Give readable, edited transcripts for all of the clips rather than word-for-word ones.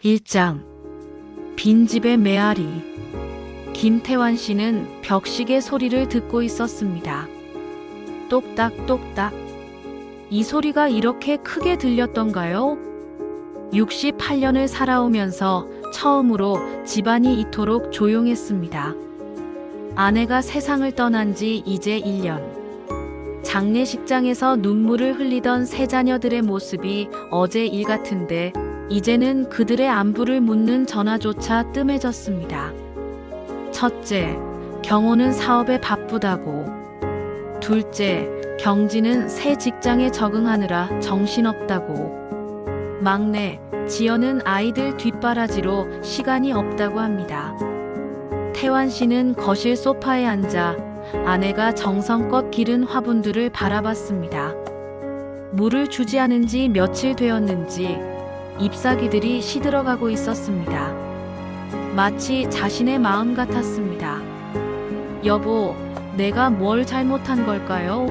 1장 빈집의 메아리. 김태환 씨는 벽시계 소리를 듣고 있었습니다. 똑딱똑딱. 이 소리가 이렇게 크게 들렸던가요? 68년을 살아오면서 처음으로 집안이 이토록 조용했습니다. 아내가 세상을 떠난 지 이제 1년. 장례식장에서 눈물을 흘리던 세 자녀들의 모습이 어제 일 같은데 이제는 그들의 안부를 묻는 전화조차 뜸해졌습니다. 첫째, 경호는 사업에 바쁘다고. 둘째, 경진은 새 직장에 적응하느라 정신없다고. 막내, 지연은 아이들 뒷바라지로 시간이 없다고 합니다. 태환 씨는 거실 소파에 앉아 아내가 정성껏 기른 화분들을 바라봤습니다. 물을 주지 않은 지 며칠 되었는지 잎사귀들이 시들어가고 있었습니다. 마치 자신의 마음 같았습니다. 여보, 내가 뭘 잘못한 걸까요?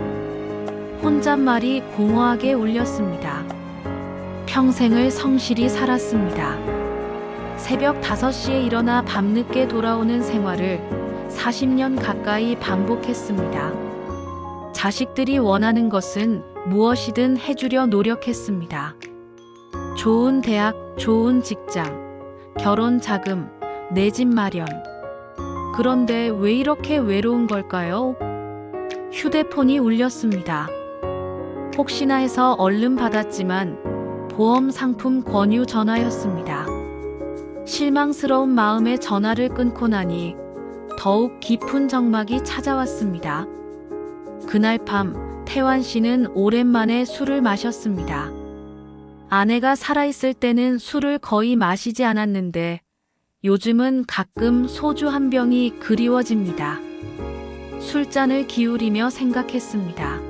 혼잣말이 공허하게 울렸습니다. 평생을 성실히 살았습니다. 새벽 5시에 일어나 밤늦게 돌아오는 생활을 40년 가까이 반복했습니다. 자식들이 원하는 것은 무엇이든 해주려 노력했습니다. 좋은 대학, 좋은 직장, 결혼 자금, 내 집 마련. 그런데 왜 이렇게 외로운 걸까요? 휴대폰이 울렸습니다. 혹시나 해서 얼른 받았지만 보험 상품 권유 전화였습니다. 실망스러운 마음에 전화를 끊고 나니 더욱 깊은 적막이 찾아왔습니다. 그날 밤 태환 씨는 오랜만에 술을 마셨습니다. 아내가 살아있을 때는 술을 거의 마시지 않았는데 요즘은 가끔 소주 한 병이 그리워집니다. 술잔을 기울이며 생각했습니다.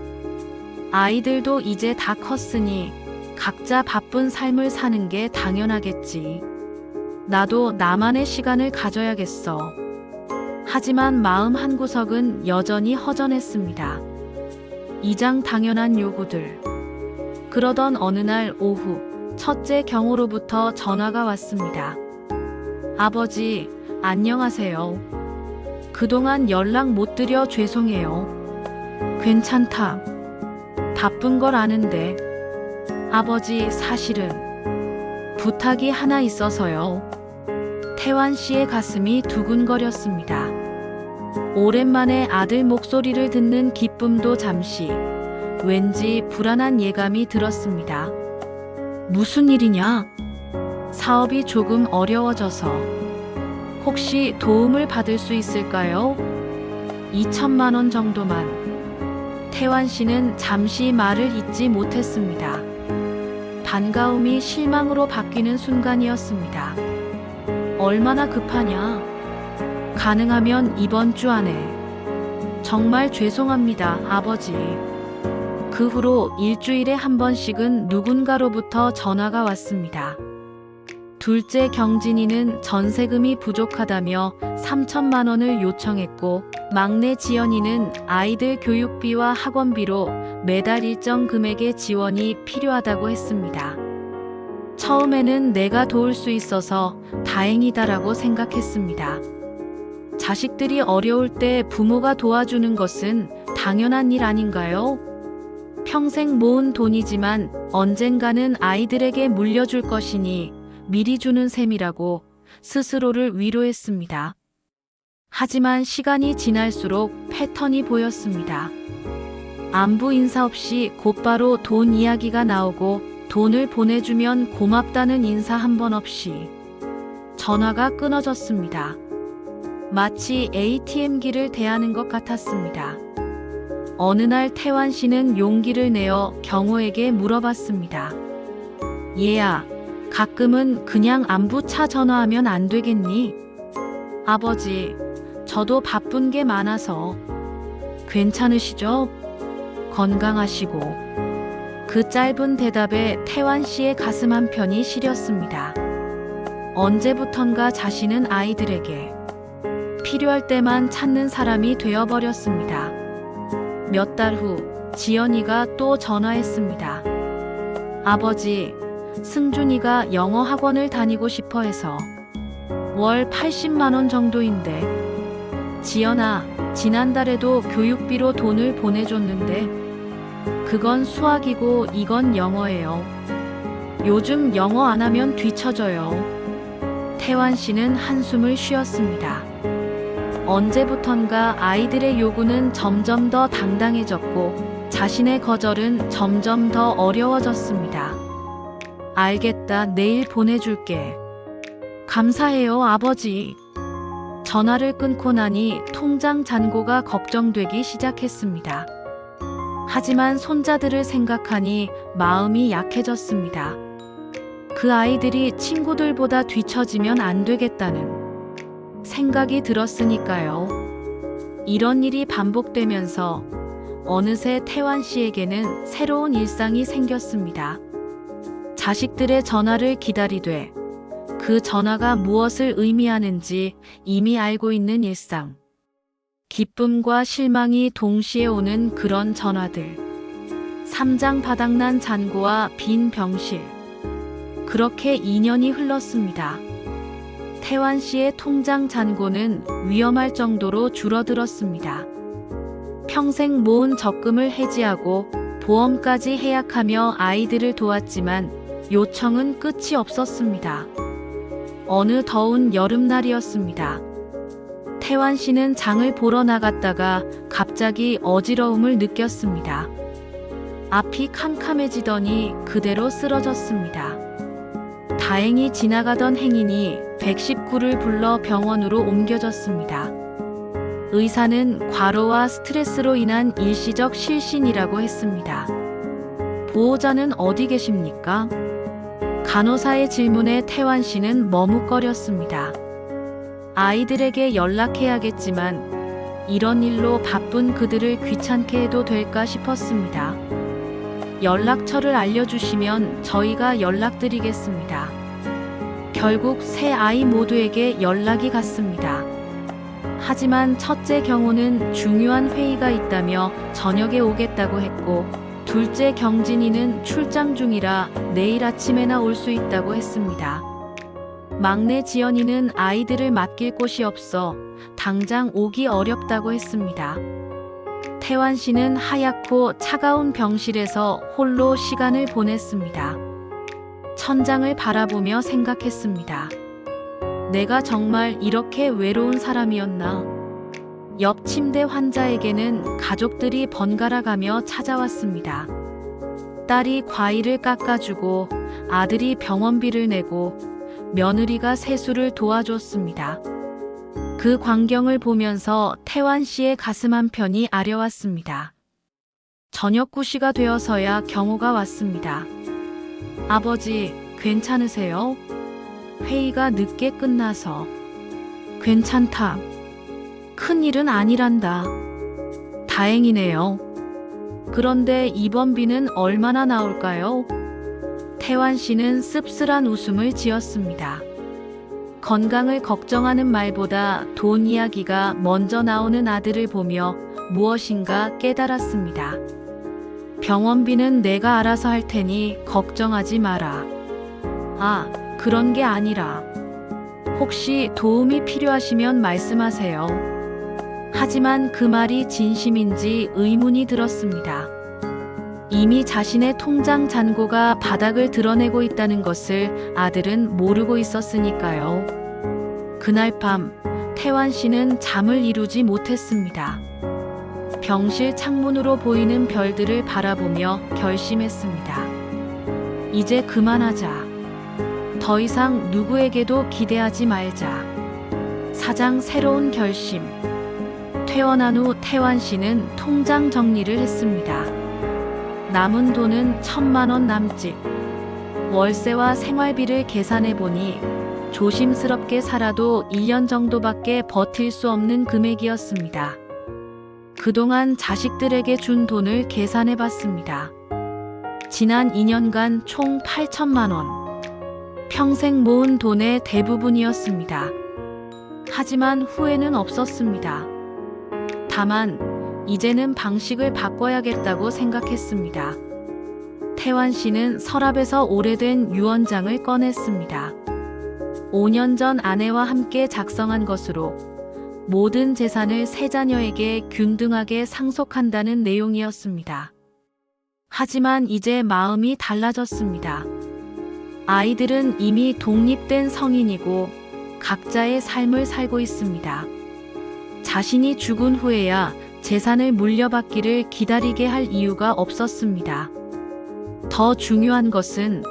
아이들도 이제 다 컸으니 각자 바쁜 삶을 사는 게 당연하겠지. 나도 나만의 시간을 가져야겠어. 하지만 마음 한구석은 여전히 허전했습니다. 이장 당연한 요구들. 그러던 어느 날 오후, 첫째 경호로부터 전화가 왔습니다. 아버지, 안녕하세요. 그동안 연락 못 드려 죄송해요. 괜찮다. 바쁜 걸 아는데. 아버지, 사실은 부탁이 하나 있어서요. 태환 씨의 가슴이 두근거렸습니다. 오랜만에 아들 목소리를 듣는 기쁨도 잠시, 왠지 불안한 예감이 들었습니다. 무슨 일이냐? 사업이 조금 어려워져서. 혹시 도움을 받을 수 있을까요? 2천만 원 정도만. 태환 씨는 잠시 말을 잇지 못했습니다. 반가움이 실망으로 바뀌는 순간이었습니다. 얼마나 급하냐? 가능하면 이번 주 안에. 정말 죄송합니다, 아버지. 그 후로 일주일에 한 번씩은 누군가로부터 전화가 왔습니다. 둘째 경진이는 전세금이 부족하다며 3천만 원을 요청했고, 막내 지연이는 아이들 교육비와 학원비로 매달 일정 금액의 지원이 필요하다고 했습니다. 처음에는 내가 도울 수 있어서 다행이다라고 생각했습니다. 자식들이 어려울 때 부모가 도와주는 것은 당연한 일 아닌가요? 평생 모은 돈이지만 언젠가는 아이들에게 물려줄 것이니 미리 주는 셈이라고 스스로를 위로했습니다. 하지만 시간이 지날수록 패턴이 보였습니다. 안부 인사 없이 곧바로 돈 이야기가 나오고 돈을 보내주면 고맙다는 인사 한 번 없이 전화가 끊어졌습니다. 마치 ATM기를 대하는 것 같았습니다. 어느 날 태환 씨는 용기를 내어 경호에게 물어봤습니다. 얘야, 가끔은 그냥 안부차 전화하면 안 되겠니? 아버지, 저도 바쁜 게 많아서. 괜찮으시죠? 건강하시고. 그 짧은 대답에 태환 씨의 가슴 한편이 시렸습니다. 언제부턴가 자신은 아이들에게 필요할 때만 찾는 사람이 되어버렸습니다. 몇 달 후 지연이가 또 전화했습니다. 아버지, 승준이가 영어 학원을 다니고 싶어 해서. 월 80만 원 정도인데. 지연아, 지난달에도 교육비로 돈을 보내줬는데. 그건 수학이고 이건 영어예요. 요즘 영어 안 하면 뒤처져요. 태환 씨는 한숨을 쉬었습니다. 언제부턴가 아이들의 요구는 점점 더 당당해졌고 자신의 거절은 점점 더 어려워졌습니다. 알겠다, 내일 보내줄게. 감사해요, 아버지. 전화를 끊고 나니 통장 잔고가 걱정되기 시작했습니다. 하지만 손자들을 생각하니 마음이 약해졌습니다. 그 아이들이 친구들보다 뒤처지면 안 되겠다는 생각이 들었으니까요. 이런 일이 반복되면서 어느새 태환 씨에게는 새로운 일상이 생겼습니다. 자식들의 전화를 기다리되 그 전화가 무엇을 의미하는지 이미 알고 있는 일상. 기쁨과 실망이 동시에 오는 그런 전화들. 삼장 바닥난 잔고와 빈 병실. 그렇게 2년이 흘렀습니다. 태환 씨의 통장 잔고는 위험할 정도로 줄어들었습니다. 평생 모은 적금을 해지하고 보험까지 해약하며 아이들을 도왔지만 요청은 끝이 없었습니다. 어느 더운 여름날이었습니다. 태환 씨는 장을 보러 나갔다가 갑자기 어지러움을 느꼈습니다. 앞이 캄캄해지더니 그대로 쓰러졌습니다. 다행히 지나가던 행인이 119를 불러 병원으로 옮겨졌습니다. 의사는 과로와 스트레스로 인한 일시적 실신이라고 했습니다. 보호자는 어디 계십니까? 간호사의 질문에 태환 씨는 머뭇거렸습니다. 아이들에게 연락해야겠지만 이런 일로 바쁜 그들을 귀찮게 해도 될까 싶었습니다. 연락처를 알려주시면 저희가 연락드리겠습니다. 결국 세 아이 모두에게 연락이 갔습니다. 하지만 첫째 경호는 중요한 회의가 있다며 저녁에 오겠다고 했고, 둘째 경진이는 출장 중이라 내일 아침에나 올 수 있다고 했습니다. 막내 지연이는 아이들을 맡길 곳이 없어 당장 오기 어렵다고 했습니다. 태환 씨는 하얗고 차가운 병실에서 홀로 시간을 보냈습니다. 천장을 바라보며 생각했습니다. 내가 정말 이렇게 외로운 사람이었나? 옆 침대 환자에게는 가족들이 번갈아 가며 찾아왔습니다. 딸이 과일을 깎아주고 아들이 병원비를 내고 며느리가 세수를 도와줬습니다. 그 광경을 보면서 태환 씨의 가슴 한편이 아려왔습니다. 저녁 9시가 되어서야 경호가 왔습니다. 아버지, 괜찮으세요? 회의가 늦게 끝나서. 괜찮다. 큰일은 아니란다. 다행이네요. 그런데 입원비는 얼마나 나올까요? 태환 씨는 씁쓸한 웃음을 지었습니다. 건강을 걱정하는 말보다 돈 이야기가 먼저 나오는 아들을 보며 무엇인가 깨달았습니다. 병원비는 내가 알아서 할 테니 걱정하지 마라. 아, 그런 게 아니라 혹시 도움이 필요하시면 말씀하세요. 하지만 그 말이 진심인지 의문이 들었습니다. 이미 자신의 통장 잔고가 바닥을 드러내고 있다는 것을 아들은 모르고 있었으니까요. 그날 밤 태환 씨는 잠을 이루지 못했습니다. 병실 창문으로 보이는 별들을 바라보며 결심했습니다. 이제 그만하자. 더 이상 누구에게도 기대하지 말자. 사장 새로운 결심. 퇴원한 후 태환 씨는 통장 정리를 했습니다. 남은 돈은 1,000만 원 남짓. 월세와 생활비를 계산해 보니 조심스럽게 살아도 1년 정도밖에 버틸 수 없는 금액이었습니다. 그동안 자식들에게 준 돈을 계산해 봤습니다. 지난 2년간 총 8,000만 원. 평생 모은 돈의 대부분이었습니다. 하지만 후회는 없었습니다. 다만 이제는 방식을 바꿔야겠다고 생각했습니다. 태환 씨는 서랍에서 오래된 유언장을 꺼냈습니다. 5년 전 아내와 함께 작성한 것으로 모든 재산을 세 자녀에게 균등하게 상속한다는 내용이었습니다. 하지만 이제 마음이 달라졌습니다. 아이들은 이미 독립된 성인이고 각자의 삶을 살고 있습니다. 자신이 죽은 후에야 재산을 물려받기를 기다리게 할 이유가 없었습니다. 더 중요한 것은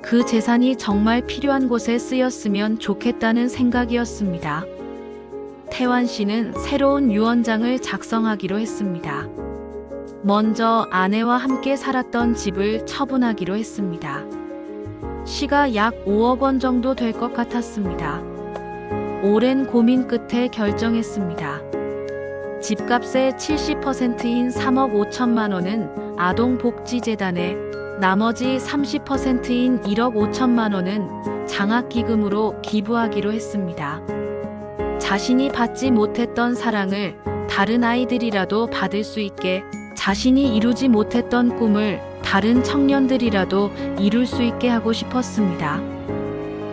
그 재산이 정말 필요한 곳에 쓰였으면 좋겠다는 생각이었습니다. 태환 씨는 새로운 유언장을 작성하기로 했습니다. 먼저 아내와 함께 살았던 집을 처분하기로 했습니다. 시가 약 5억 원 정도 될 것 같았습니다. 오랜 고민 끝에 결정했습니다. 집값의 70%인 3억 5천만 원은 아동복지재단에, 나머지 30%인 1억 5천만 원은 장학기금으로 기부하기로 했습니다. 자신이 받지 못했던 사랑을 다른 아이들이라도 받을 수 있게, 자신이 이루지 못했던 꿈을 다른 청년들이라도 이룰 수 있게 하고 싶었습니다.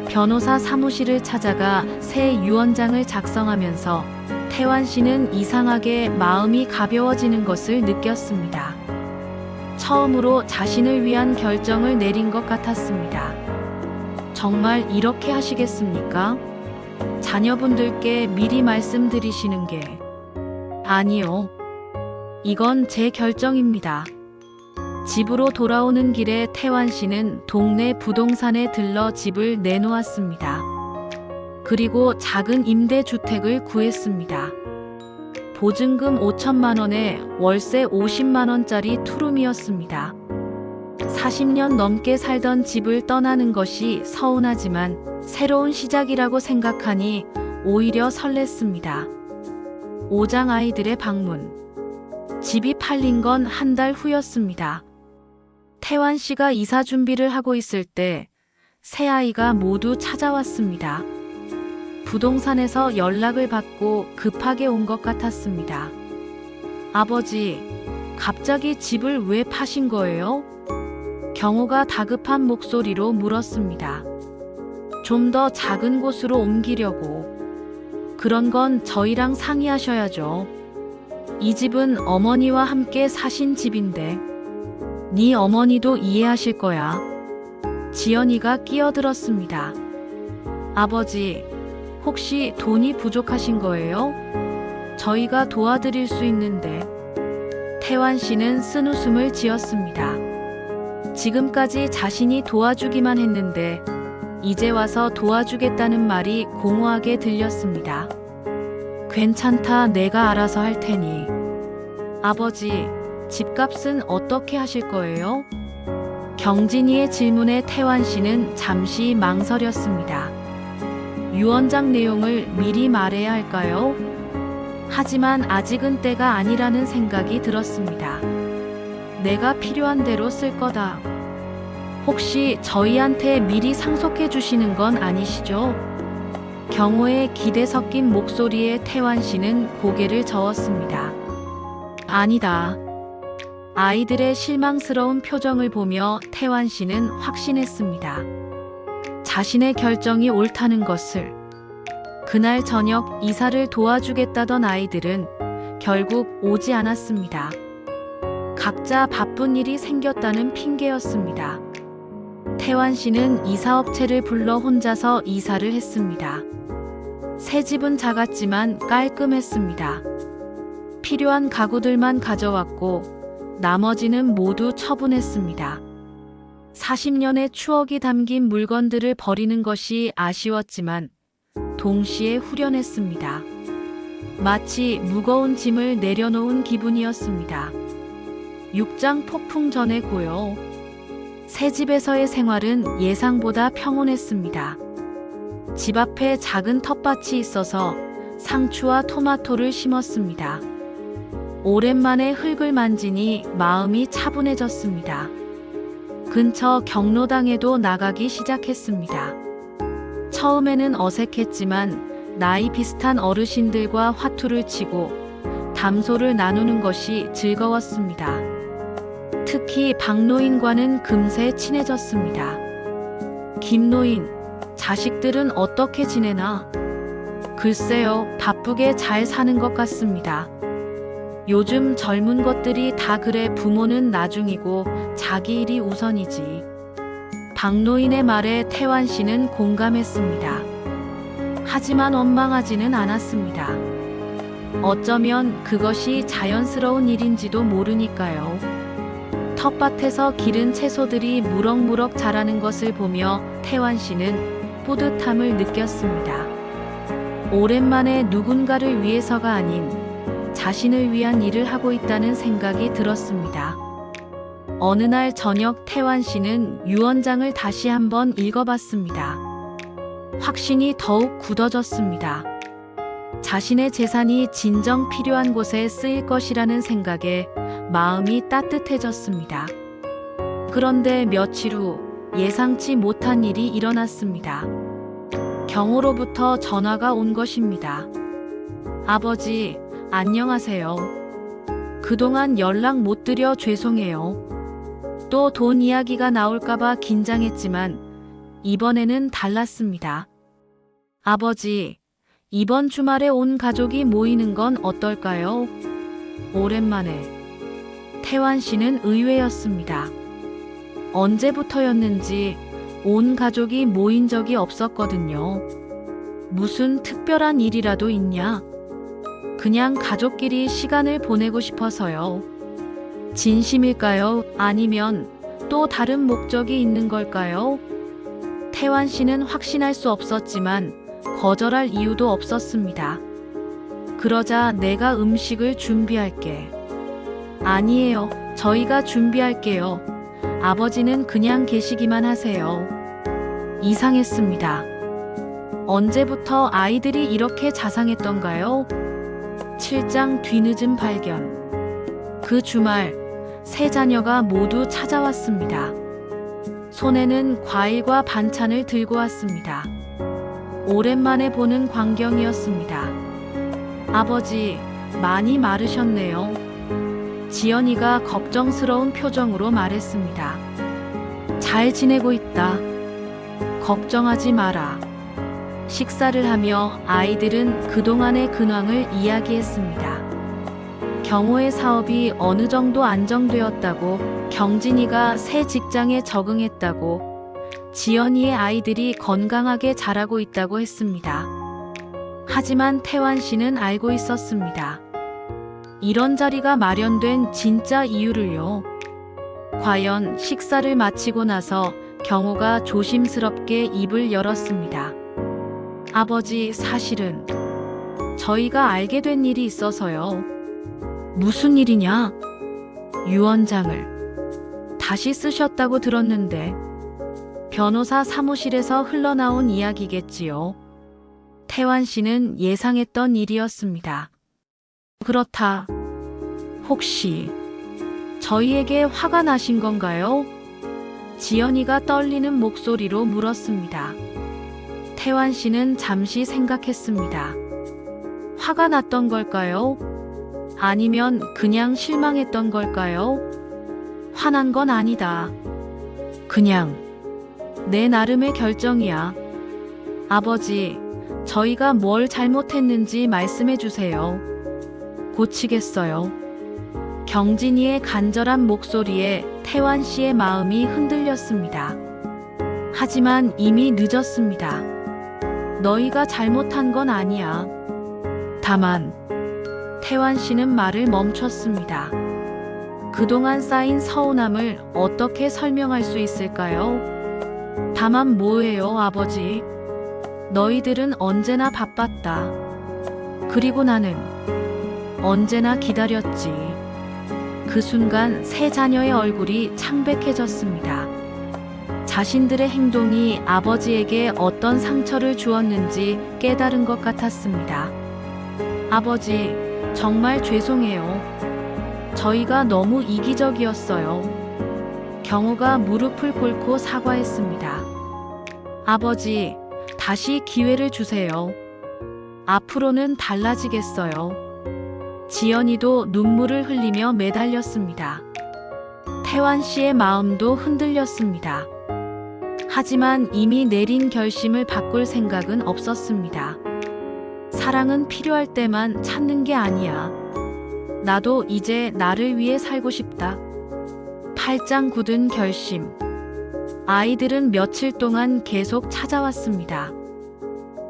변호사 사무실을 찾아가 새 유언장을 작성하면서 태환 씨는 이상하게 마음이 가벼워지는 것을 느꼈습니다. 처음으로 자신을 위한 결정을 내린 것 같았습니다. 정말 이렇게 하시겠습니까? 자녀분들께 미리 말씀드리시는 게. 아니요. 이건 제 결정입니다. 집으로 돌아오는 길에 태환 씨는 동네 부동산에 들러 집을 내놓았습니다. 그리고 작은 임대주택을 구했습니다. 보증금 5천만 원에 월세 50만 원짜리 투룸이었습니다. 40년 넘게 살던 집을 떠나는 것이 서운하지만 새로운 시작이라고 생각하니 오히려 설렜습니다. 오장 아이들의 방문. 집이 팔린 건 한 달 후였습니다. 태환 씨가 이사 준비를 하고 있을 때 세 아이가 모두 찾아왔습니다. 부동산에서 연락을 받고 급하게 온 것 같았습니다. 아버지, 갑자기 집을 왜 파신 거예요? 경호가 다급한 목소리로 물었습니다. 좀 더 작은 곳으로 옮기려고. 그런 건 저희랑 상의하셔야죠. 이 집은 어머니와 함께 사신 집인데. 네 어머니도 이해하실 거야. 지연이가 끼어들었습니다. 아버지, 혹시 돈이 부족하신 거예요? 저희가 도와드릴 수 있는데. 태환 씨는 쓴웃음을 지었습니다. 지금까지 자신이 도와주기만 했는데 이제 와서 도와주겠다는 말이 공허하게 들렸습니다. 괜찮다, 내가 알아서 할 테니. 아버지, 집값은 어떻게 하실 거예요? 경진이의 질문에 태환 씨는 잠시 망설였습니다. 유언장 내용을 미리 말해야 할까요? 하지만 아직은 때가 아니라는 생각이 들었습니다. 내가 필요한 대로 쓸 거다. 혹시 저희한테 미리 상속해 주시는 건 아니시죠? 경호의 기대 섞인 목소리에 태환 씨는 고개를 저었습니다. 아니다. 아이들의 실망스러운 표정을 보며 태환 씨는 확신했습니다. 자신의 결정이 옳다는 것을. 그날 저녁 이사를 도와주겠다던 아이들은 결국 오지 않았습니다. 각자 바쁜 일이 생겼다는 핑계였습니다. 태환 씨는 이사업체를 불러 혼자서 이사를 했습니다. 새 집은 작았지만 깔끔했습니다. 필요한 가구들만 가져왔고 나머지는 모두 처분했습니다. 40년의 추억이 담긴 물건들을 버리는 것이 아쉬웠지만 동시에 후련했습니다. 마치 무거운 짐을 내려놓은 기분이었습니다. 육장 폭풍 전의 고요. 새 집에서의 생활은 예상보다 평온했습니다. 집 앞에 작은 텃밭이 있어서 상추와 토마토를 심었습니다. 오랜만에 흙을 만지니 마음이 차분해졌습니다. 근처 경로당에도 나가기 시작했습니다. 처음에는 어색했지만 나이 비슷한 어르신들과 화투를 치고 담소를 나누는 것이 즐거웠습니다. 특히 박노인과는 금세 친해졌습니다. 김노인, 자식들은 어떻게 지내나? 글쎄요, 바쁘게 잘 사는 것 같습니다. 요즘 젊은 것들이 다 그래. 부모는 나중이고 자기 일이 우선이지. 박노인의 말에 태환 씨는 공감했습니다. 하지만 원망하지는 않았습니다. 어쩌면 그것이 자연스러운 일인지도 모르니까요. 텃밭에서 기른 채소들이 무럭무럭 자라는 것을 보며 태환 씨는 뿌듯함을 느꼈습니다. 오랜만에 누군가를 위해서가 아닌 자신을 위한 일을 하고 있다는 생각이 들었습니다. 어느 날 저녁 태환 씨는 유언장을 다시 한번 읽어봤습니다. 확신이 더욱 굳어졌습니다. 자신의 재산이 진정 필요한 곳에 쓰일 것이라는 생각에 마음이 따뜻해졌습니다. 그런데 며칠 후 예상치 못한 일이 일어났습니다. 경호로부터 전화가 온 것입니다. 아버지, 안녕하세요. 그동안 연락 못 드려 죄송해요. 또 돈 이야기가 나올까봐 긴장했지만 이번에는 달랐습니다. 아버지, 이번 주말에 온 가족이 모이는 건 어떨까요? 오랜만에. 태환 씨는 의외였습니다. 언제부터였는지 온 가족이 모인 적이 없었거든요. 무슨 특별한 일이라도 있냐? 그냥 가족끼리 시간을 보내고 싶어서요. 진심일까요? 아니면 또 다른 목적이 있는 걸까요? 태환 씨는 확신할 수 없었지만 거절할 이유도 없었습니다. 그러자 내가 음식을 준비할게. 아니에요. 저희가 준비할게요. 아버지는 그냥 계시기만 하세요. 이상했습니다. 언제부터 아이들이 이렇게 자상했던가요? 7장 뒤늦은 발견. 그 주말 세 자녀가 모두 찾아왔습니다. 손에는 과일과 반찬을 들고 왔습니다. 오랜만에 보는 광경이었습니다. 아버지, 많이 마르셨네요. 지연이가 걱정스러운 표정으로 말했습니다. 잘 지내고 있다. 걱정하지 마라. 식사를 하며 아이들은 그동안의 근황을 이야기했습니다. 경호의 사업이 어느 정도 안정되었다고, 경진이가 새 직장에 적응했다고, 지연이의 아이들이 건강하게 자라고 있다고 했습니다. 하지만 태환 씨는 알고 있었습니다. 이런 자리가 마련된 진짜 이유를요. 과연 식사를 마치고 나서 경호가 조심스럽게 입을 열었습니다. 아버지, 사실은 저희가 알게 된 일이 있어서요. 무슨 일이냐? 유언장을 다시 쓰셨다고 들었는데. 변호사 사무실에서 흘러나온 이야기겠지요. 태환 씨는 예상했던 일이었습니다. 그렇다. 혹시 저희에게 화가 나신 건가요? 지연이가 떨리는 목소리로 물었습니다. 태환 씨는 잠시 생각했습니다. 화가 났던 걸까요? 아니면 그냥 실망했던 걸까요? 화난 건 아니다. 그냥 내 나름의 결정이야. 아버지, 저희가 뭘 잘못했는지 말씀해 주세요. 고치겠어요. 경진이의 간절한 목소리에 태환 씨의 마음이 흔들렸습니다. 하지만 이미 늦었습니다. 너희가 잘못한 건 아니야. 다만 태환 씨는 말을 멈췄습니다. 그동안 쌓인 서운함을 어떻게 설명할 수 있을까요? 다만 뭐예요, 아버지? 너희들은 언제나 바빴다. 그리고 나는 언제나 기다렸지. 그 순간 세 자녀의 얼굴이 창백해졌습니다. 자신들의 행동이 아버지에게 어떤 상처를 주었는지 깨달은 것 같았습니다. 아버지, 정말 죄송해요. 저희가 너무 이기적이었어요. 경호가 무릎을 꿇고 사과했습니다. 아버지, 다시 기회를 주세요. 앞으로는 달라지겠어요. 지연이도 눈물을 흘리며 매달렸습니다. 태환 씨의 마음도 흔들렸습니다. 하지만 이미 내린 결심을 바꿀 생각은 없었습니다. 사랑은 필요할 때만 찾는 게 아니야. 나도 이제 나를 위해 살고 싶다. 팔짱 굳은 결심. 아이들은 며칠 동안 계속 찾아왔습니다.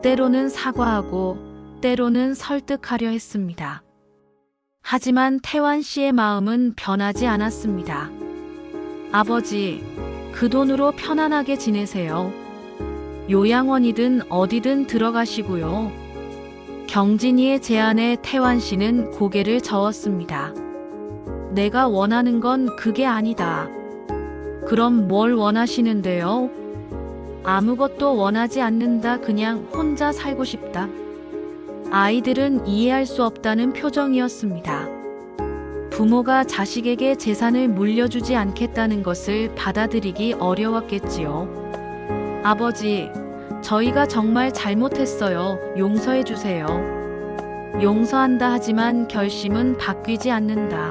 때로는 사과하고 때로는 설득하려 했습니다. 하지만 태환 씨의 마음은 변하지 않았습니다. 아버지, 그 돈으로 편안하게 지내세요. 요양원이든 어디든 들어가시고요. 경진이의 제안에 태환 씨는 고개를 저었습니다. 내가 원하는 건 그게 아니다. 그럼 뭘 원하시는데요? 아무것도 원하지 않는다. 그냥 혼자 살고 싶다. 아이들은 이해할 수 없다는 표정이었습니다. 부모가 자식에게 재산을 물려주지 않겠다는 것을 받아들이기 어려웠겠지요. 아버지, 저희가 정말 잘못했어요. 용서해 주세요. 용서한다 하지만 결심은 바뀌지 않는다.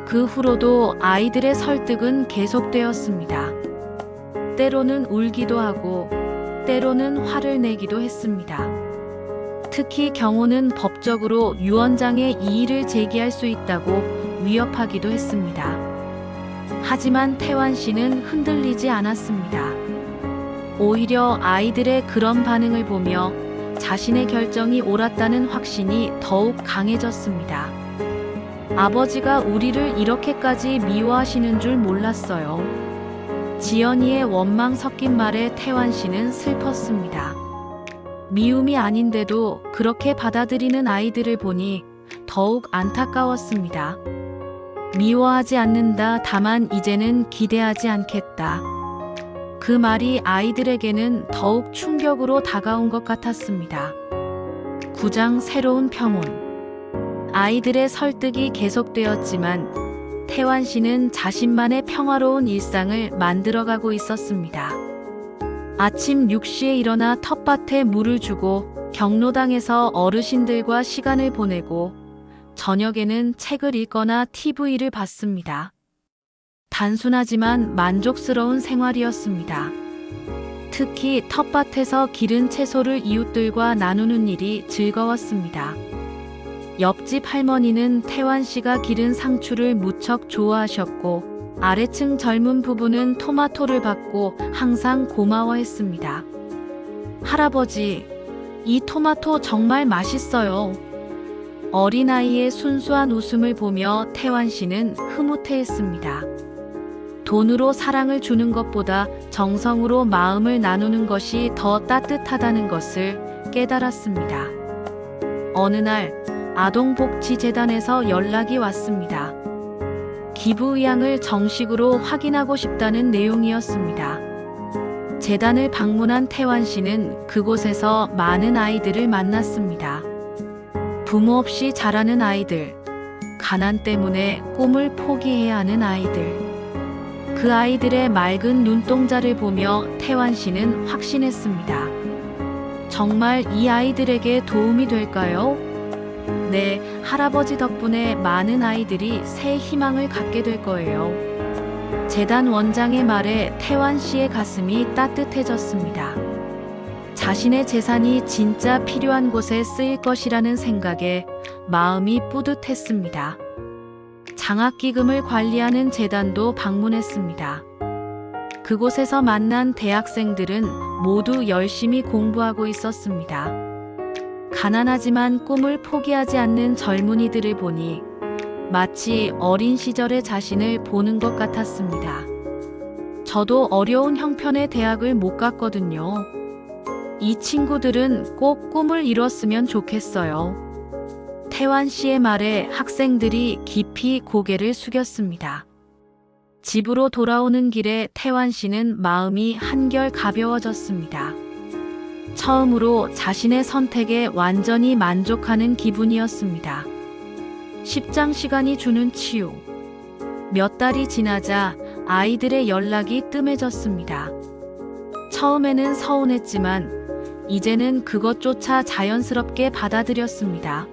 그 후로도 아이들의 설득은 계속되었습니다. 때로는 울기도 하고 때로는 화를 내기도 했습니다. 특히 경호는 법적으로 유언장에 이의를 제기할 수 있다고 위협하기도 했습니다. 하지만 태환 씨는 흔들리지 않았습니다. 오히려 아이들의 그런 반응을 보며 자신의 결정이 옳았다는 확신이 더욱 강해졌습니다. 아버지가 우리를 이렇게까지 미워하시는 줄 몰랐어요. 지연이의 원망 섞인 말에 태환 씨는 슬펐습니다. 미움이 아닌데도 그렇게 받아들이는 아이들을 보니 더욱 안타까웠습니다. 미워하지 않는다. 다만 이제는 기대하지 않겠다. 그 말이 아이들에게는 더욱 충격으로 다가온 것 같았습니다. 9장 새로운 평온. 아이들의 설득이 계속되었지만 태환 씨는 자신만의 평화로운 일상을 만들어가고 있었습니다. 아침 6시에 일어나 텃밭에 물을 주고 경로당에서 어르신들과 시간을 보내고 저녁에는 책을 읽거나 TV를 봤습니다. 단순하지만 만족스러운 생활이었습니다. 특히 텃밭에서 기른 채소를 이웃들과 나누는 일이 즐거웠습니다. 옆집 할머니는 태환 씨가 기른 상추를 무척 좋아하셨고 아래층 젊은 부부는 토마토를 받고 항상 고마워했습니다. 할아버지, 이 토마토 정말 맛있어요. 어린아이의 순수한 웃음을 보며 태환 씨는 흐뭇해했습니다. 돈으로 사랑을 주는 것보다 정성으로 마음을 나누는 것이 더 따뜻하다는 것을 깨달았습니다. 어느 날 아동복지재단에서 연락이 왔습니다. 기부 의향을 정식으로 확인하고 싶다는 내용이었습니다. 재단을 방문한 태환 씨는 그곳에서 많은 아이들을 만났습니다. 부모 없이 자라는 아이들, 가난 때문에 꿈을 포기해야 하는 아이들. 그 아이들의 맑은 눈동자를 보며 태환 씨는 확신했습니다. 정말 이 아이들에게 도움이 될까요? 네, 할아버지 덕분에 많은 아이들이 새 희망을 갖게 될 거예요. 재단 원장의 말에 태환 씨의 가슴이 따뜻해졌습니다. 자신의 재산이 진짜 필요한 곳에 쓰일 것이라는 생각에 마음이 뿌듯했습니다. 장학기금을 관리하는 재단도 방문했습니다. 그곳에서 만난 대학생들은 모두 열심히 공부하고 있었습니다. 가난하지만 꿈을 포기하지 않는 젊은이들을 보니 마치 어린 시절의 자신을 보는 것 같았습니다. 저도 어려운 형편의 대학을 못 갔거든요. 이 친구들은 꼭 꿈을 이뤘으면 좋겠어요. 태환 씨의 말에 학생들이 깊이 고개를 숙였습니다. 집으로 돌아오는 길에 태환 씨는 마음이 한결 가벼워졌습니다. 처음으로 자신의 선택에 완전히 만족하는 기분이었습니다. 10장 시간이 주는 치유. 몇 달이 지나자 아이들의 연락이 뜸해졌습니다. 처음에는 서운했지만 이제는 그것조차 자연스럽게 받아들였습니다.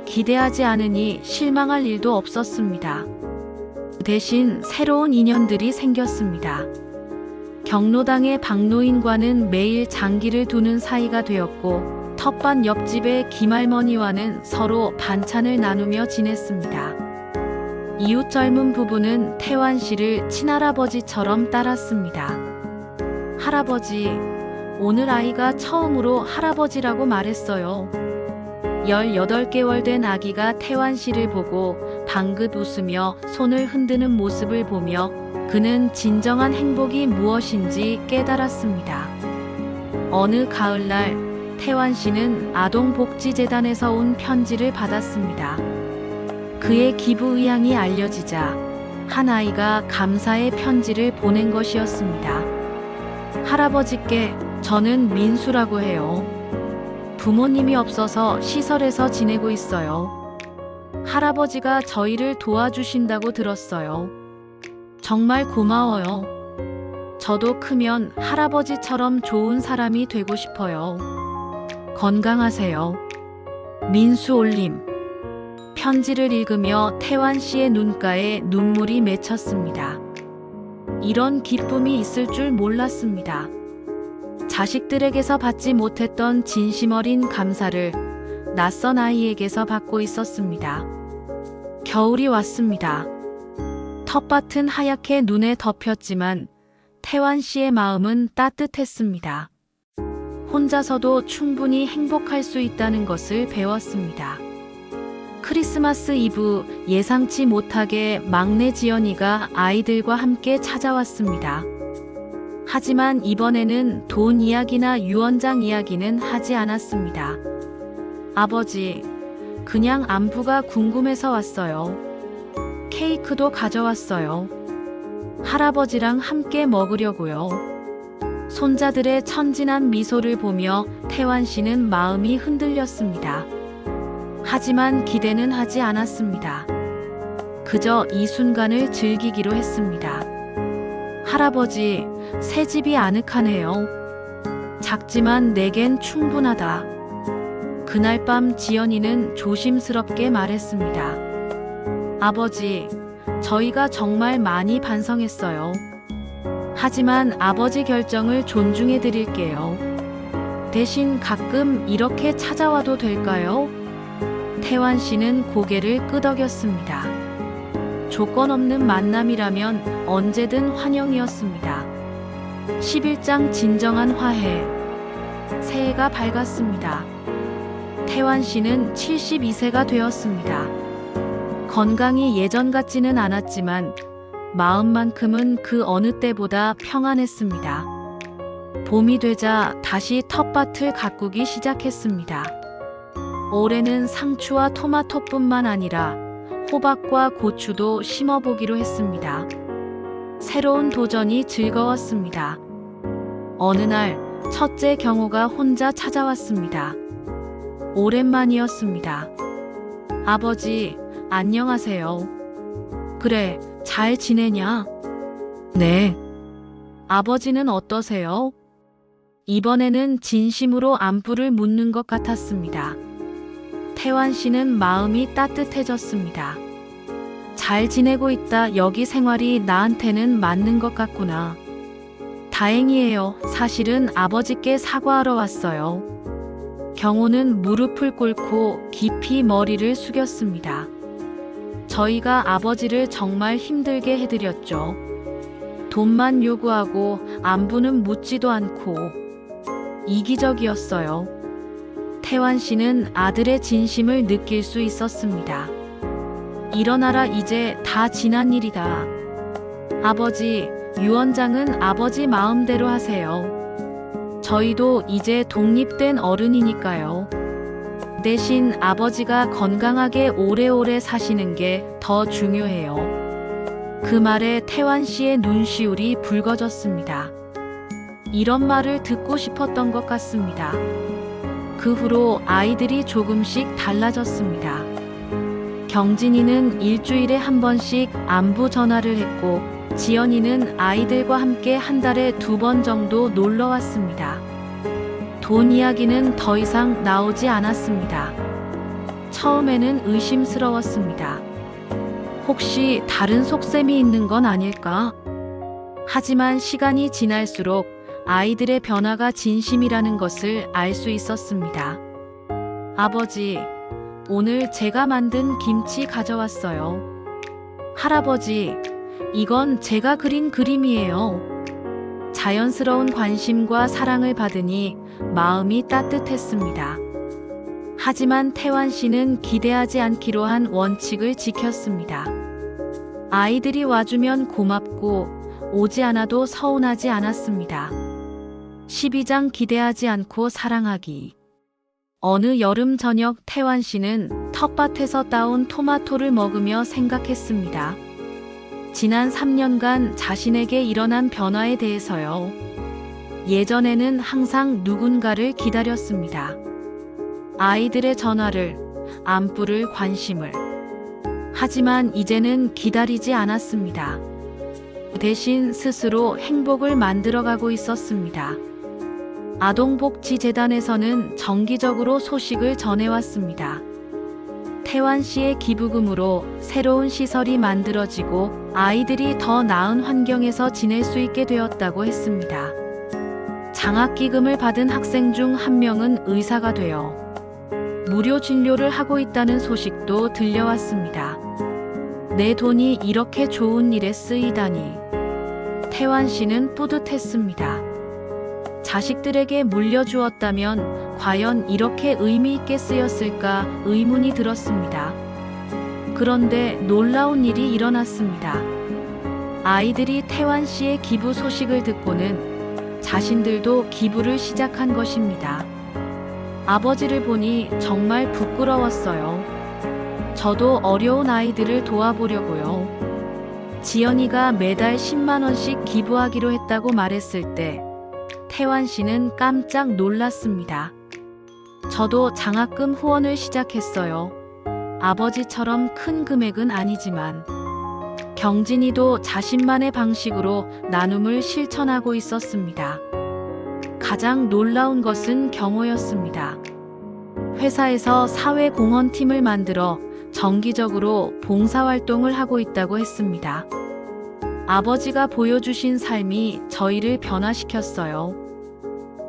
기대하지 않으니 실망할 일도 없었습니다. 대신 새로운 인연들이 생겼습니다. 경로당의 박노인과는 매일 장기를 두는 사이가 되었고, 텃밭 옆집의 김할머니와는 서로 반찬을 나누며 지냈습니다. 이웃 젊은 부부는 태환 씨를 친할아버지처럼 따랐습니다. 할아버지, 오늘 아이가 처음으로 할아버지라고 말했어요. 18개월 된 아기가 태환 씨를 보고 방긋 웃으며 손을 흔드는 모습을 보며 그는 진정한 행복이 무엇인지 깨달았습니다. 어느 가을날 태환 씨는 아동복지재단에서 온 편지를 받았습니다. 그의 기부 의향이 알려지자 한 아이가 감사의 편지를 보낸 것이었습니다. 할아버지께 저는 민수라고 해요. 부모님이 없어서 시설에서 지내고 있어요. 할아버지가 저희를 도와주신다고 들었어요. 정말 고마워요. 저도 크면 할아버지처럼 좋은 사람이 되고 싶어요. 건강하세요. 민수 올림. 편지를 읽으며 태환 씨의 눈가에 눈물이 맺혔습니다. 이런 기쁨이 있을 줄 몰랐습니다. 자식들에게서 받지 못했던 진심 어린 감사를 낯선 아이에게서 받고 있었습니다. 겨울이 왔습니다. 텃밭은 하얗게 눈에 덮였지만 태환 씨의 마음은 따뜻했습니다. 혼자서도 충분히 행복할 수 있다는 것을 배웠습니다. 크리스마스 이브 예상치 못하게 막내 지연이가 아이들과 함께 찾아왔습니다. 하지만 이번에는 돈 이야기나 유언장 이야기는 하지 않았습니다. 아버지, 그냥 안부가 궁금해서 왔어요. 케이크도 가져왔어요. 할아버지랑 함께 먹으려고요. 손자들의 천진한 미소를 보며 태환 씨는 마음이 흔들렸습니다. 하지만 기대는 하지 않았습니다. 그저 이 순간을 즐기기로 했습니다. 할아버지, 새 집이 아늑하네요. 작지만 내겐 충분하다. 그날 밤 지연이는 조심스럽게 말했습니다. 아버지, 저희가 정말 많이 반성했어요. 하지만 아버지 결정을 존중해 드릴게요. 대신 가끔 이렇게 찾아와도 될까요? 태환 씨는 고개를 끄덕였습니다. 조건 없는 만남이라면 언제든 환영이었습니다. 11장 진정한 화해. 새해가 밝았습니다. 태환 씨는 72세가 되었습니다. 건강이 예전 같지는 않았지만 마음만큼은 그 어느 때보다 평안했습니다. 봄이 되자 다시 텃밭을 가꾸기 시작했습니다. 올해는 상추와 토마토뿐만 아니라 호박과 고추도 심어보기로 했습니다. 새로운 도전이 즐거웠습니다. 어느 날 첫째 경호가 혼자 찾아왔습니다. 오랜만이었습니다. 아버지, 안녕하세요. 그래, 잘 지내냐? 네. 아버지는 어떠세요? 이번에는 진심으로 안부를 묻는 것 같았습니다. 태환 씨는 마음이 따뜻해졌습니다. 잘 지내고 있다. 여기 생활이 나한테는 맞는 것 같구나. 다행이에요. 사실은 아버지께 사과하러 왔어요. 경호는 무릎을 꿇고 깊이 머리를 숙였습니다. 저희가 아버지를 정말 힘들게 해드렸죠. 돈만 요구하고 안부는 묻지도 않고 이기적이었어요. 태환 씨는 아들의 진심을 느낄 수 있었습니다. 일어나라, 이제 다 지난 일이다. 아버지, 유언장은 아버지 마음대로 하세요. 저희도 이제 독립된 어른이니까요. 대신 아버지가 건강하게 오래오래 사시는 게 더 중요해요. 그 말에 태환 씨의 눈시울이 붉어졌습니다. 이런 말을 듣고 싶었던 것 같습니다. 그 후로 아이들이 조금씩 달라졌습니다. 경진이는 일주일에 한 번씩 안부 전화를 했고, 지연이는 아이들과 함께 한 달에 2번 정도 놀러 왔습니다. 돈 이야기는 더 이상 나오지 않았습니다. 처음에는 의심스러웠습니다. 혹시 다른 속셈이 있는 건 아닐까? 하지만 시간이 지날수록 아이들의 변화가 진심이라는 것을 알 수 있었습니다. 아버지, 오늘 제가 만든 김치 가져왔어요. 할아버지, 이건 제가 그린 그림이에요. 자연스러운 관심과 사랑을 받으니 마음이 따뜻했습니다. 하지만 태환 씨는 기대하지 않기로 한 원칙을 지켰습니다. 아이들이 와주면 고맙고 오지 않아도 서운하지 않았습니다. 12장 기대하지 않고 사랑하기. 어느 여름 저녁 태환 씨는 텃밭에서 따온 토마토를 먹으며 생각했습니다. 지난 3년간 자신에게 일어난 변화에 대해서요. 예전에는 항상 누군가를 기다렸습니다. 아이들의 전화를, 안부를, 관심을. 하지만 이제는 기다리지 않았습니다. 대신 스스로 행복을 만들어가고 있었습니다. 아동복지재단에서는 정기적으로 소식을 전해왔습니다. 태환 씨의 기부금으로 새로운 시설이 만들어지고 아이들이 더 나은 환경에서 지낼 수 있게 되었다고 했습니다. 장학기금을 받은 학생 중 한 명은 의사가 되어 무료 진료를 하고 있다는 소식도 들려왔습니다. 내 돈이 이렇게 좋은 일에 쓰이다니. 태환 씨는 뿌듯했습니다. 자식들에게 물려주었다면 과연 이렇게 의미 있게 쓰였을까 의문이 들었습니다. 그런데 놀라운 일이 일어났습니다. 아이들이 태환 씨의 기부 소식을 듣고는 자신들도 기부를 시작한 것입니다. 아버지를 보니 정말 부끄러웠어요. 저도 어려운 아이들을 도와보려고요. 지연이가 매달 10만 원씩 기부하기로 했다고 말했을 때 태환 씨는 깜짝 놀랐습니다. 저도 장학금 후원을 시작했어요. 아버지처럼 큰 금액은 아니지만 경진이도 자신만의 방식으로 나눔을 실천하고 있었습니다. 가장 놀라운 것은 경호였습니다. 회사에서 사회공헌팀을 만들어 정기적으로 봉사활동을 하고 있다고 했습니다. 아버지가 보여주신 삶이 저희를 변화시켰어요.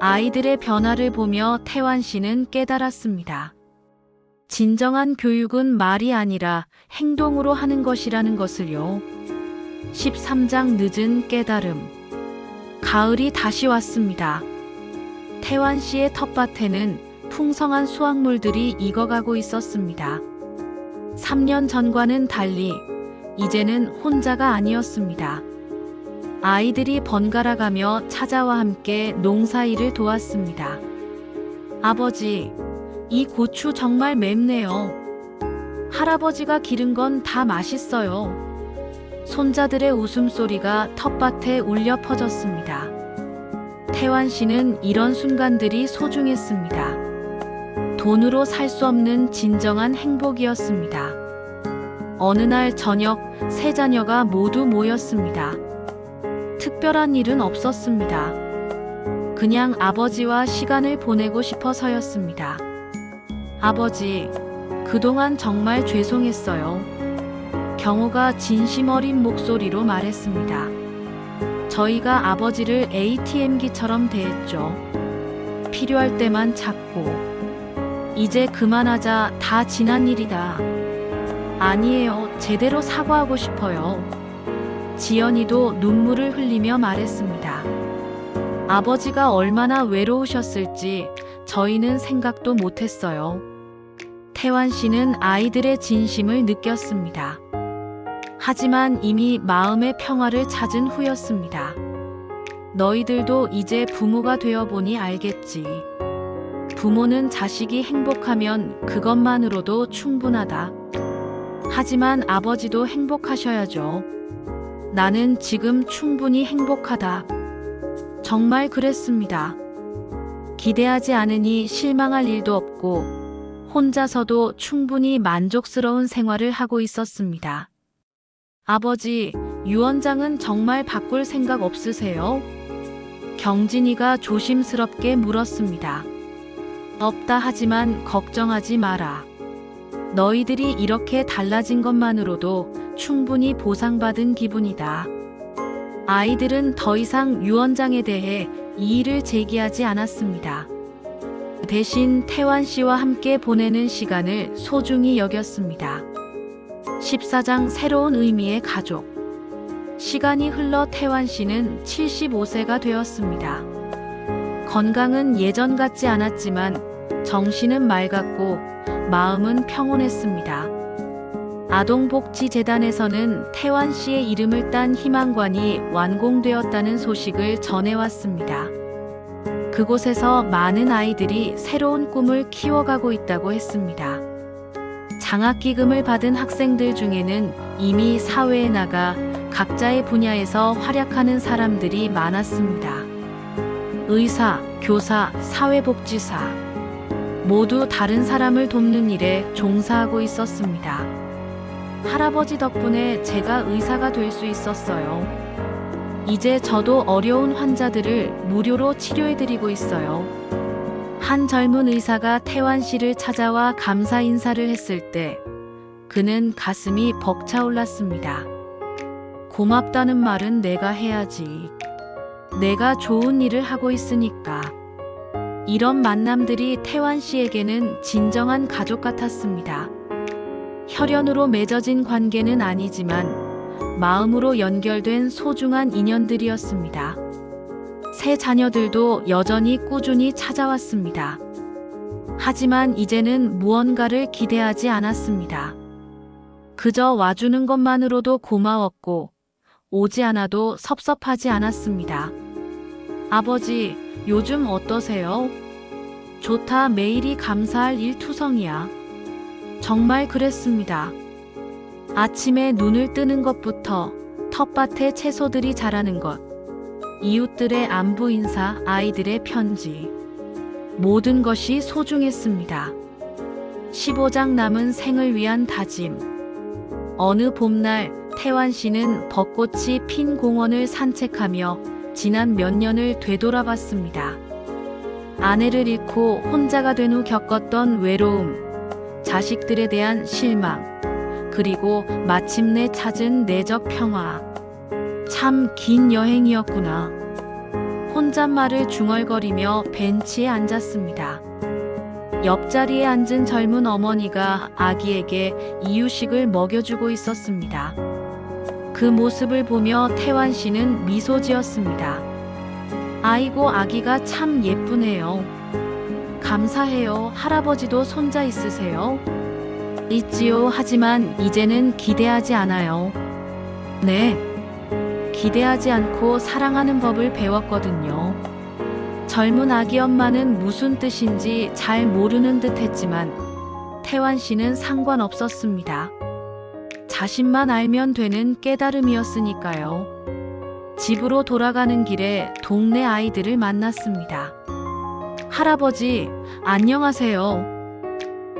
아이들의 변화를 보며 태환 씨는 깨달았습니다. 진정한 교육은 말이 아니라 행동으로 하는 것이라는 것을요. 13장 늦은 깨달음. 가을이 다시 왔습니다. 태환 씨의 텃밭에는 풍성한 수확물들이 익어가고 있었습니다. 3년 전과는 달리 이제는 혼자가 아니었습니다. 아이들이 번갈아가며 찾아와 함께 농사일을 도왔습니다. 아버지, 이 고추 정말 맵네요. 할아버지가 기른 건 다 맛있어요. 손자들의 웃음소리가 텃밭에 울려 퍼졌습니다. 태환 씨는 이런 순간들이 소중했습니다. 돈으로 살 수 없는 진정한 행복이었습니다. 어느 날 저녁, 세 자녀가 모두 모였습니다. 특별한 일은 없었습니다. 그냥 아버지와 시간을 보내고 싶어서였습니다. 아버지, 그동안 정말 죄송했어요. 경호가 진심 어린 목소리로 말했습니다. 저희가 아버지를 ATM기처럼 대했죠. 필요할 때만 찾고. 이제 그만하자. 다 지난 일이다. 아니에요. 제대로 사과하고 싶어요. 지연이도 눈물을 흘리며 말했습니다. 아버지가 얼마나 외로우셨을지 저희는 생각도 못했어요. 태환 씨는 아이들의 진심을 느꼈습니다. 하지만 이미 마음의 평화를 찾은 후였습니다. 너희들도 이제 부모가 되어보니 알겠지. 부모는 자식이 행복하면 그것만으로도 충분하다. 하지만 아버지도 행복하셔야죠. 나는 지금 충분히 행복하다. 정말 그랬습니다. 기대하지 않으니 실망할 일도 없고 혼자서도 충분히 만족스러운 생활을 하고 있었습니다. 아버지, 유원장은 정말 바꿀 생각 없으세요? 경진이가 조심스럽게 물었습니다. 없다 하지만 걱정하지 마라. 너희들이 이렇게 달라진 것만으로도 충분히 보상받은 기분이다. 아이들은 더 이상 유언장에 대해 이의를 제기하지 않았습니다. 대신 태환 씨와 함께 보내는 시간을 소중히 여겼습니다. 14장 새로운 의미의 가족. 시간이 흘러 태환 씨는 75세가 되었습니다. 건강은 예전 같지 않았지만 정신은 맑았고 마음은 평온했습니다. 아동복지재단에서는 태환 씨의 이름을 딴 희망관이 완공되었다는 소식을 전해왔습니다. 그곳에서 많은 아이들이 새로운 꿈을 키워가고 있다고 했습니다. 장학기금을 받은 학생들 중에는 이미 사회에 나가 각자의 분야에서 활약하는 사람들이 많았습니다. 의사, 교사, 사회복지사 모두 다른 사람을 돕는 일에 종사하고 있었습니다. 할아버지 덕분에 제가 의사가 될 수 있었어요. 이제 저도 어려운 환자들을 무료로 치료해드리고 있어요. 한 젊은 의사가 태환 씨를 찾아와 감사 인사를 했을 때 그는 가슴이 벅차올랐습니다. 고맙다는 말은 내가 해야지. 내가 좋은 일을 하고 있으니까. 이런 만남들이 태환 씨에게는 진정한 가족 같았습니다. 혈연으로 맺어진 관계는 아니지만 마음으로 연결된 소중한 인연들이었습니다. 새 자녀들도 여전히 꾸준히 찾아왔습니다. 하지만 이제는 무언가를 기대하지 않았습니다. 그저 와주는 것만으로도 고마웠고 오지 않아도 섭섭하지 않았습니다. 아버지, 요즘 어떠세요? 좋다. 매일이 감사할 일투성이야. 정말 그랬습니다. 아침에 눈을 뜨는 것부터 텃밭에 채소들이 자라는 것, 이웃들의 안부 인사, 아이들의 편지, 모든 것이 소중했습니다. 15장 남은 생을 위한 다짐. 어느 봄날 태환 씨는 벚꽃이 핀 공원을 산책하며 지난 몇 년을 되돌아봤습니다. 아내를 잃고 혼자가 된 후 겪었던 외로움, 자식들에 대한 실망, 그리고 마침내 찾은 내적 평화. 참 긴 여행이었구나. 혼잣말을 중얼거리며 벤치에 앉았습니다. 옆자리에 앉은 젊은 어머니가 아기에게 이유식을 먹여주고 있었습니다. 그 모습을 보며 태환 씨는 미소 지었습니다. 아이고, 아기가 참 예쁘네요. 감사해요. 할아버지도 손자 있으세요? 있지요. 하지만 이제는 기대하지 않아요. 네. 기대하지 않고 사랑하는 법을 배웠거든요. 젊은 아기 엄마는 무슨 뜻인지 잘 모르는 듯 했지만 태환 씨는 상관없었습니다. 자신만 알면 되는 깨달음이었으니까요. 집으로 돌아가는 길에 동네 아이들을 만났습니다. 할아버지, 안녕하세요.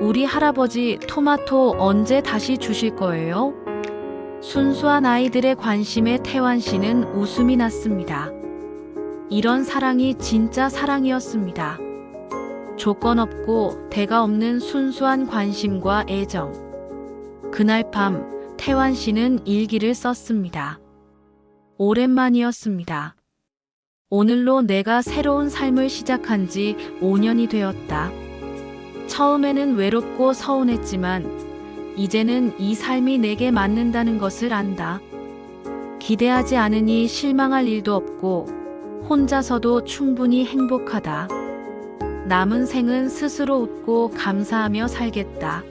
우리 할아버지 토마토 언제 다시 주실 거예요? 순수한 아이들의 관심에 태환 씨는 웃음이 났습니다. 이런 사랑이 진짜 사랑이었습니다. 조건 없고 대가 없는 순수한 관심과 애정. 그날 밤 태환 씨는 일기를 썼습니다. 오랜만이었습니다. 오늘로 내가 새로운 삶을 시작한 지 5년이 되었다. 처음에는 외롭고 서운했지만 이제는 이 삶이 내게 맞는다는 것을 안다. 기대하지 않으니 실망할 일도 없고 혼자서도 충분히 행복하다. 남은 생은 스스로 웃고 감사하며 살겠다.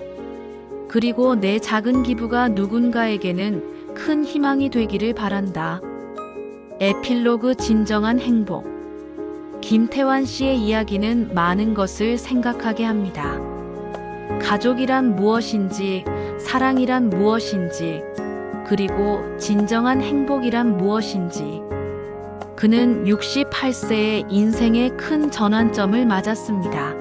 그리고 내 작은 기부가 누군가에게는 큰 희망이 되기를 바란다. 에필로그. 진정한 행복. 김태환 씨의 이야기는 많은 것을 생각하게 합니다. 가족이란 무엇인지, 사랑이란 무엇인지, 그리고 진정한 행복이란 무엇인지. 그는 68세에 인생의 큰 전환점을 맞았습니다.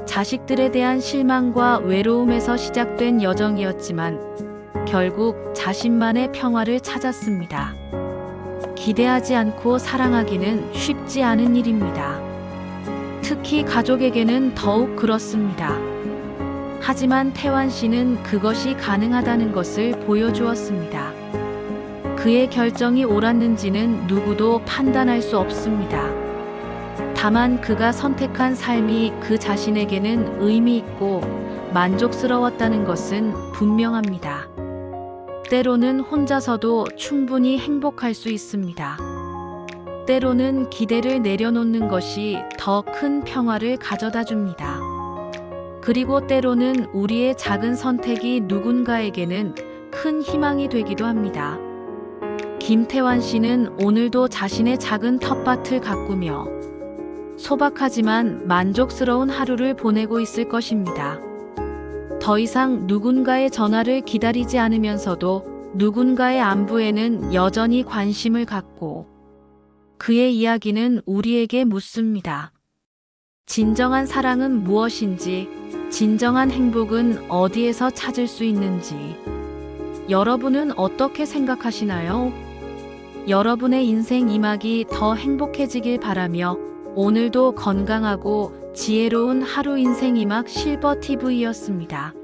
자식들에 대한 실망과 외로움에서 시작된 여정이었지만 결국 자신만의 평화를 찾았습니다. 기대하지 않고 사랑하기는 쉽지 않은 일입니다. 특히 가족에게는 더욱 그렇습니다. 하지만 태환 씨는 그것이 가능하다는 것을 보여주었습니다. 그의 결정이 옳았는지는 누구도 판단할 수 없습니다. 다만 그가 선택한 삶이 그 자신에게는 의미 있고 만족스러웠다는 것은 분명합니다. 때로는 혼자서도 충분히 행복할 수 있습니다. 때로는 기대를 내려놓는 것이 더 큰 평화를 가져다 줍니다. 그리고 때로는 우리의 작은 선택이 누군가에게는 큰 희망이 되기도 합니다. 김태환 씨는 오늘도 자신의 작은 텃밭을 가꾸며 소박하지만 만족스러운 하루를 보내고 있을 것입니다. 더 이상 누군가의 전화를 기다리지 않으면서도 누군가의 안부에는 여전히 관심을 갖고 그의 이야기는 우리에게 묻습니다. 진정한 사랑은 무엇인지, 진정한 행복은 어디에서 찾을 수 있는지. 여러분은 어떻게 생각하시나요? 여러분의 인생 이막이 더 행복해지길 바라며 오늘도 건강하고 지혜로운 하루 인생 이막 실버 TV였습니다.